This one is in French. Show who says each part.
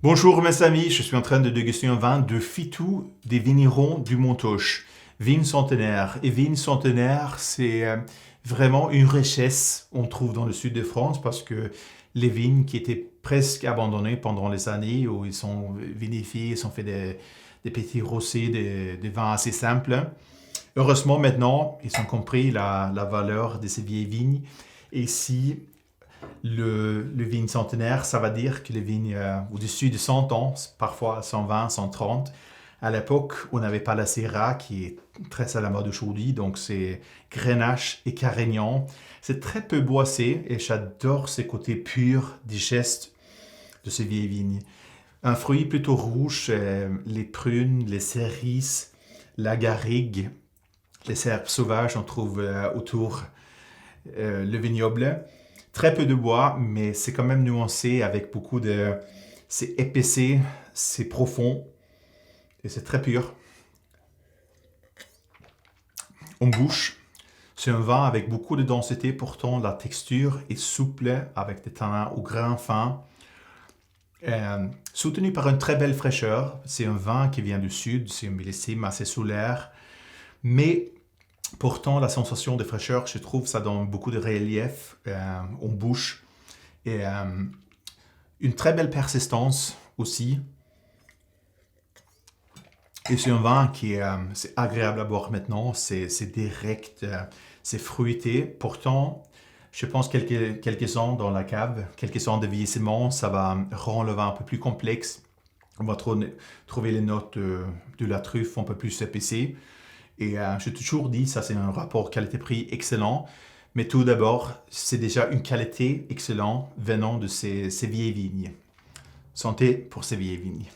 Speaker 1: Bonjour mes amis, je suis en train de déguster un vin de Fitou des vignerons du Montoche. Vigne centenaire. Et vigne centenaire, c'est vraiment une richesse on trouve dans le sud de France parce que les vignes qui étaient presque abandonnées pendant les années où ils sont vinifiés, ils ont fait des petits rosés, des vins assez simples. Heureusement maintenant, ils ont compris la valeur de ces vieilles vignes. Et si le vigne centenaire, ça va dire que les vignes au-dessus de 100 ans, parfois 120, 130, à l'époque, on n'avait pas la Syrah qui est très à la mode aujourd'hui, donc c'est Grenache et Carignan. C'est très peu boissé et j'adore ces côtés purs, digestes de ces vieilles vignes. Un fruit plutôt rouge, les prunes, les cérises, la garrigue, les herbes sauvages, on trouve autour le vignoble. Très peu de bois, mais c'est quand même nuancé avec beaucoup de... C'est épaissé, c'est profond et c'est très pur. En bouche, c'est un vin avec beaucoup de densité, pourtant la texture est souple avec des tanins au grain fin. Soutenu par une très belle fraîcheur, c'est un vin qui vient du sud, c'est un millésime assez solaire, mais pourtant la sensation de fraîcheur, je trouve, ça donne beaucoup de relief en bouche et une très belle persistance aussi. Et c'est un vin qui est c'est agréable à boire maintenant, c'est direct, c'est fruité. Pourtant, je pense quelques ans dans la cave, quelques ans de vieillissement, ça va rendre le vin un peu plus complexe. On va trouver les notes de la truffe un peu plus épaissées. Et j'ai toujours dit, ça c'est un rapport qualité-prix excellent. Mais tout d'abord, c'est déjà une qualité excellente venant de ces vieilles vignes. Santé pour ces vieilles vignes.